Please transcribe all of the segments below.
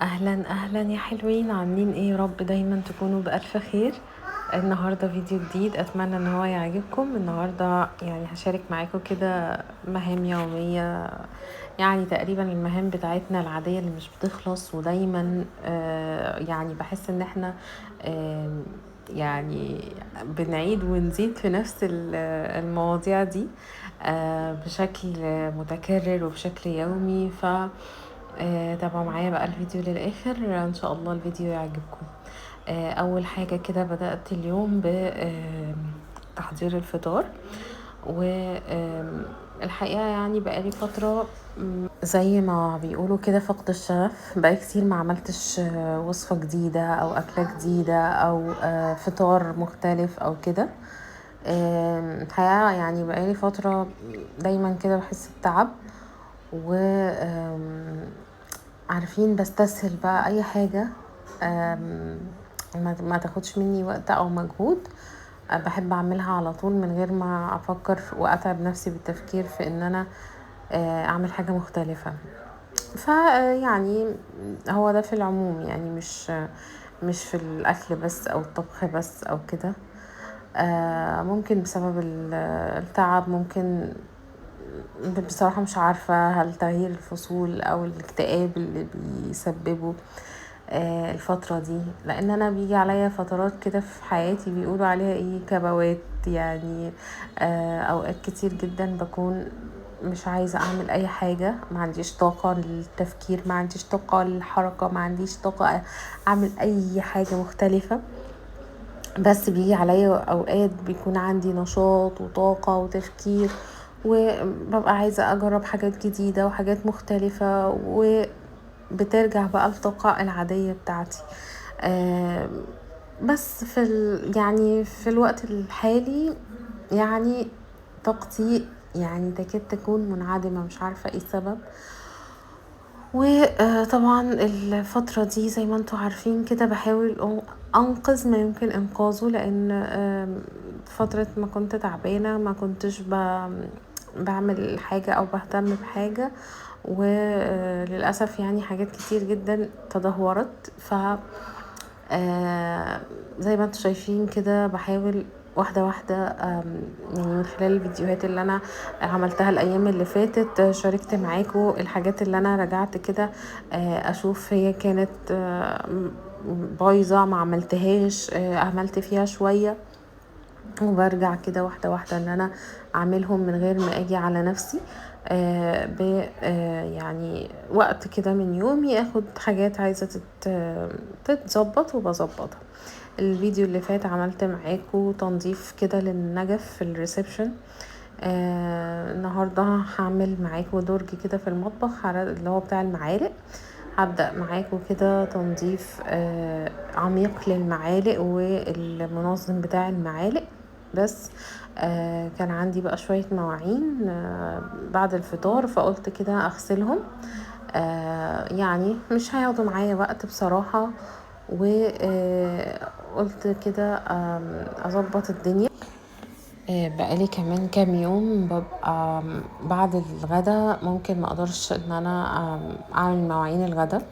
اهلا اهلا يا حلوين، عاملين ايه؟ يا رب دايما تكونوا بالف خير. النهارده فيديو جديد، اتمنى ان هو يعجبكم. النهارده يعني هشارك معاكم كده مهام يوميه، يعني تقريبا المهام بتاعتنا العاديه اللي مش بتخلص، ودايما يعني بحس ان احنا يعني بنعيد ونزيد في نفس المواضيع دي بشكل متكرر وبشكل يومي. تابعوا معايا بقى الفيديو للآخر، ان شاء الله الفيديو يعجبكم. اول حاجة كده بدأت اليوم بتحضير الفطار، والحقيقة يعني بقالي فترة زي ما بيقولوا كده فقد الشغف. بقى كتير ما عملتش وصفة جديدة او اكلة جديدة او فطار مختلف او كده. الحقيقة يعني بقالي فترة دايما كده بحس بتعب، و عارفين بستسهل بقى اي حاجة ما تاخدش مني وقت او مجهود. بحب اعملها على طول من غير ما افكر واتعب نفسي بالتفكير في ان انا اعمل حاجة مختلفة. يعني هو ده في العموم، يعني مش في الاكل بس او الطبخ بس او كده. ممكن بسبب التعب، ممكن بصراحة مش عارفة هل تغيير الفصول او الاكتئاب اللي بيسببه الفترة دي، لان انا بيجي عليا فترات كده في حياتي بيقولوا عليها ايه، كبوات يعني. اوقات كتير جدا بكون مش عايزة اعمل اي حاجة، ما عنديش طاقة للتفكير، ما عنديش طاقة للحركة، ما عنديش طاقة اعمل اي حاجة مختلفة. بس بيجي عليا اوقات بيكون عندي نشاط وطاقة وتفكير، وببقى عايزة اجرب حاجات جديدة وحاجات مختلفة، وبترجع بقى الطاقة العادية بتاعتي. بس يعني في الوقت الحالي يعني طاقتي يعني تكاد تكون منعدمة، مش عارفة ايه السبب. وطبعا الفترة دي زي ما انتوا عارفين كده بحاول انقذ ما يمكن انقاذه، لان فترة ما كنت تعبانة ما كنتش بعمل حاجة او بهتم بحاجة، وللأسف يعني حاجات كتير جدا تدهورت. زي ما انتوا شايفين كده بحاول واحدة واحدة، يعني من خلال الفيديوهات اللي انا عملتها الايام اللي فاتت شاركت معاكم الحاجات اللي انا رجعت كده اشوف هي كانت بايظة ما عملتهاش، عملت فيها شوية، وبرجع كده واحدة واحدة ان انا اعملهم من غير ما اجي على نفسي. يعني وقت كده من يومي اخد حاجات عايزة تتظبط وبظبطها. الفيديو اللي فات عملت معاكم تنظيف كده للنجف في الريسبشن. النهاردة هعمل معاكم درج كده في المطبخ على اللي هو بتاع المعالق. هبدأ معاكم كده تنظيف عميق للمعالق والمنظم بتاع المعالق. بس كان عندي بقى شوية مواعين بعد الفطار، فقلت كده اغسلهم. يعني مش هياخدوا معايا وقت بصراحة، وقلت كده اظبط الدنيا. بقالي كمان كام يوم ببقى بعد الغدا ممكن ما اقدرش ان انا اعمل مواعين الغدا،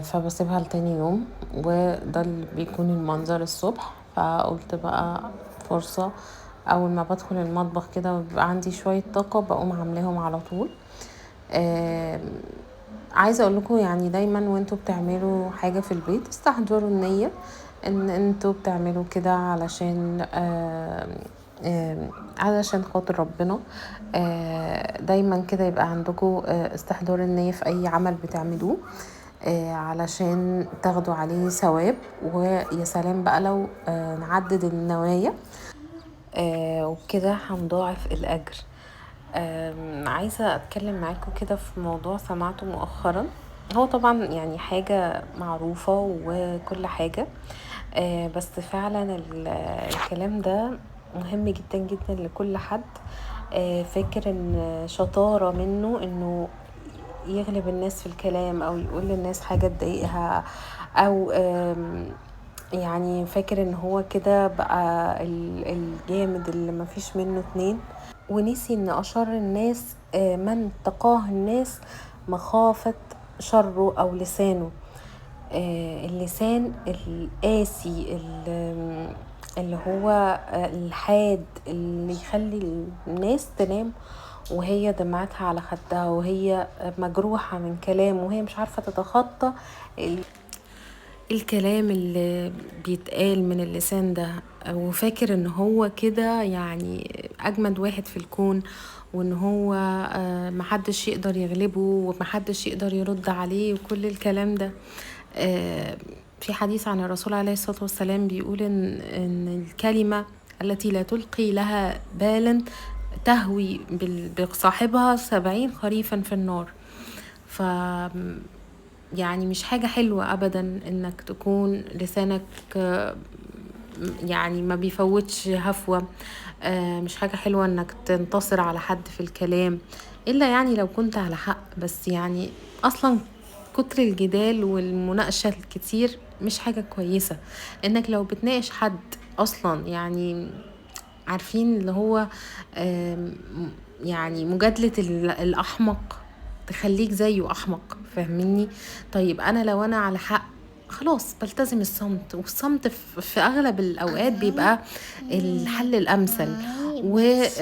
فبسيبها لتاني يوم، وده اللي بيكون المنظر الصبح. فقلت بقى فرصة اول ما بدخل المطبخ كده وبيبقى عندي شوية طاقة بقوم عاملاهم على طول. عايزة اقول لكم يعني دايما وانتوا بتعملوا حاجة في البيت استحضروا النية ان انتوا بتعملوا كده علشان خاطر ربنا. دايما كده يبقى عندكم استحضار النية في اي عمل بتعملوه، علشان تاخدوا عليه ثواب. ويا سلام بقى لو نعدد النوايا وبكده هنضاعف الأجر. عايزة أتكلم معاكم كده في موضوع سمعته مؤخرا. هو طبعا يعني حاجة معروفة وكل حاجة، بس فعلا الكلام ده مهم جدا جدا لكل حد فاكر ان شطارة منه انه يغلب الناس في الكلام او يقول للناس حاجة تضايقها، او يعني فاكر ان هو كده بقى الجامد اللي مفيش منه اتنين، ونسي ان اشر الناس من تقاه الناس مخافة شره أو لسانه. اللسان القاسي اللي هو الحاد اللي يخلي الناس تنام وهي دمعتها على خدها، وهي مجروحة من كلام، وهي مش عارفة تتخطى الكلام اللي بيتقال من اللسان ده، وفاكر ان هو كده يعني اجمد واحد في الكون، وان هو محدش يقدر يغلبه ومحدش يقدر يرد عليه وكل الكلام ده. في حديث عن الرسول عليه الصلاة والسلام بيقول ان الكلمة التي لا تلقي لها بالا تهوي بصاحبها 70 خريفا في النار. ف يعني مش حاجة حلوة أبدا إنك تكون لسانك يعني ما بيفوتش هفوة. مش حاجة حلوة إنك تنتصر على حد في الكلام، إلا يعني لو كنت على حق. بس يعني أصلا كتر الجدال والمناقشة الكتير مش حاجة كويسة. إنك لو بتناقش حد أصلا يعني عارفين اللي هو يعني مجادلة الأحمق تخليك زيه أحمق، فاهميني؟ طيب أنا لو أنا على حق خلاص بلتزم الصمت، والصمت في أغلب الأوقات بيبقى الحل الأمثل، ومش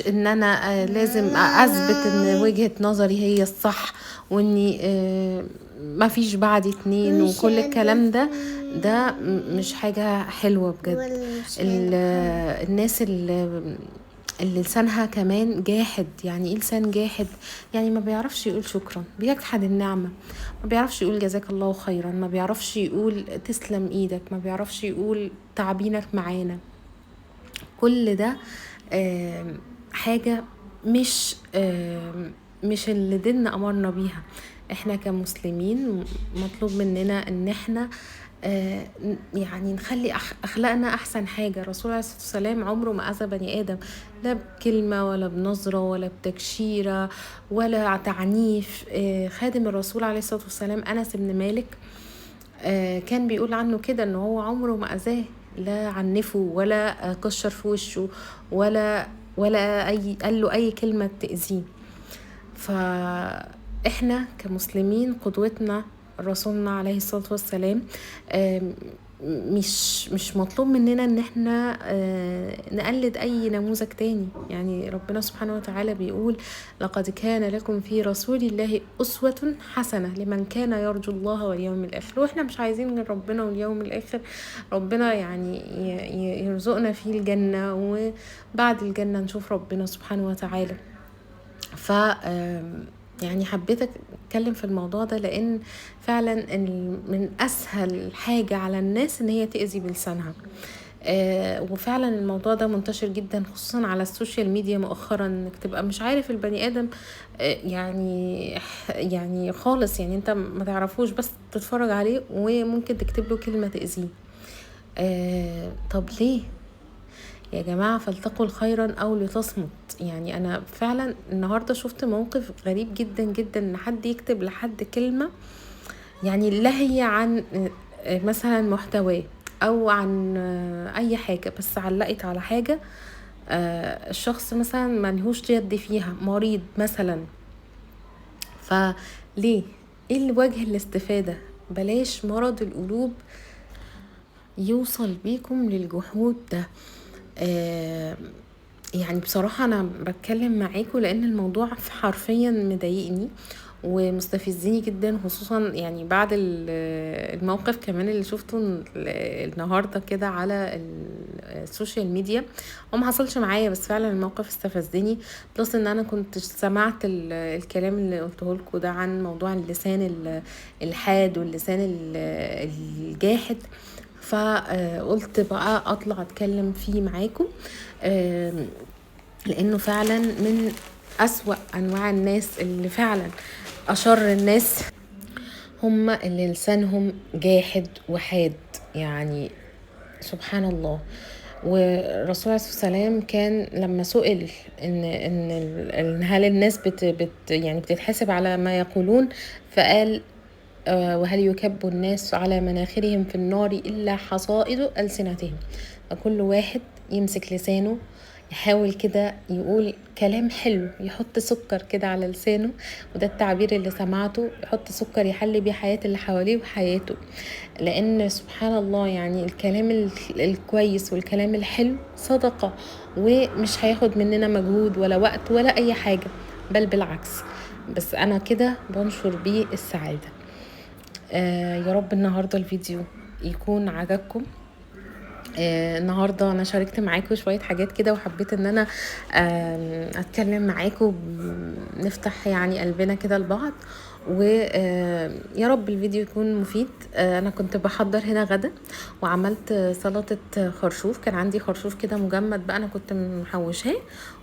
إن أنا لازم أثبت إن وجهة نظري هي الصح، وإني ما فيش بعد اتنين وكل الكلام ده. ده مش حاجة حلوة بجد. الناس اللي لسانها كمان جاحد. يعني ايه لسان جاحد؟ يعني ما بيعرفش يقول شكرا، بيجحد النعمة، ما بيعرفش يقول جزاك الله خيرا، ما بيعرفش يقول تسلم ايدك، ما بيعرفش يقول تعبينك معانا. كل ده حاجة مش اللي ديننا أمرنا بيها. احنا كمسلمين مطلوب مننا ان احنا يعني نخلي أخلاقنا أحسن حاجة. الرسول عليه الصلاة والسلام عمره ما أذى بني آدم، لا بكلمة ولا بنظرة ولا بتكشيرة ولا تعنيف. خادم الرسول عليه الصلاة والسلام أنس بن مالك كان بيقول عنه كده إنه هو عمره ما أذاه، لا عنفه ولا كشر في وشه ولا قال له أي كلمة تأذيه. فإحنا كمسلمين قدوتنا رسولنا عليه الصلاة والسلام. مش مطلوب مننا ان احنا نقلد اي نموذج تاني. يعني ربنا سبحانه وتعالى بيقول لقد كان لكم في رسول الله أسوة حسنة لمن كان يرجو الله واليوم الآخر. واحنا مش عايزين من ربنا واليوم الآخر ربنا يعني يرزقنا فيه الجنة، وبعد الجنة نشوف ربنا سبحانه وتعالى. ف يعني حبيت اتكلم في الموضوع ده لان فعلا من اسهل حاجة على الناس ان هي تأذي بلسانها. وفعلا الموضوع ده منتشر جدا خصوصا على السوشيال ميديا مؤخرا، انك تبقى مش عارف البني ادم يعني خالص، يعني انت ما تعرفوش بس تتفرج عليه وممكن تكتب له كلمة تأذيه. طب ليه يا جماعة؟ فلتقل خيرا أو لتصمت. يعني أنا فعلا النهاردة شفت موقف غريب جدا جدا، إن حد يكتب لحد كلمة يعني لا هي عن مثلا محتواه أو عن أي حاجة، بس علقت على حاجة الشخص مثلا ملهوش يد فيها، مريض مثلا. فليه؟ ايه الوجه الاستفادة؟ بلاش مرض القلوب يوصل بيكم للجحود ده. يعني بصراحة أنا بتكلم معاكم لأن الموضوع حرفيا مضايقني ومستفزني جدا، خصوصا يعني بعد الموقف كمان اللي شفته النهاردة كده على السوشيال ميديا. وما حصلش معايا بس فعلا الموقف استفزني، بلس ان انا كنت سمعت الكلام اللي قلته لكم ده عن موضوع اللسان الحاد واللسان الجاحد. فقلت بقى اطلع اتكلم فيه معاكم لانه فعلا من اسوأ انواع الناس، اللي فعلا اشر الناس هم اللي لسانهم جاحد وحاد. يعني سبحان الله. والرسول عليه الصلاة والسلام كان لما سئل ان هل الناس يعني بتتحاسب على ما يقولون، فقال وهل يكب الناس على مناخرهم في النار إلا حصائد ألسنتهم. فكل واحد يمسك لسانه يحاول كده يقول كلام حلو، يحط سكر كده على لسانه، وده التعبير اللي سمعته، يحط سكر يحلي بيه حياة اللي حواليه وحياته. لان سبحان الله يعني الكلام الكويس والكلام الحلو صدقة، ومش هياخد مننا مجهود ولا وقت ولا اي حاجة، بل بالعكس. بس انا كده بنشر بيه السعادة. يا رب النهاردة الفيديو يكون عجبكم. النهارده انا شاركت معاكم شويه حاجات كده، وحبيت ان انا اتكلم معاكم، نفتح يعني قلبنا كده لبعض. ويا رب الفيديو يكون مفيد. انا كنت بحضر هنا غدا، وعملت سلطه خرشوف. كان عندي خرشوف كده مجمد بقى، انا كنت محوشاه،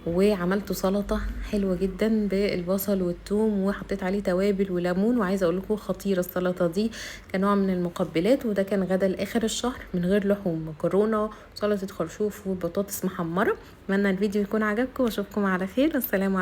وعملته سلطه حلوه جدا بالبصل والثوم، وحطيت عليه توابل وليمون. وعايزه اقول لكم خطيره السلطه دي، كنوع من المقبلات. وده كان غدا لاخر الشهر من غير لحوم، مكرونه سلطه خرشوف وبطاطس محمره. اتمنى الفيديو يكون عجبكم، واشوفكم على خير. السلام عليكم.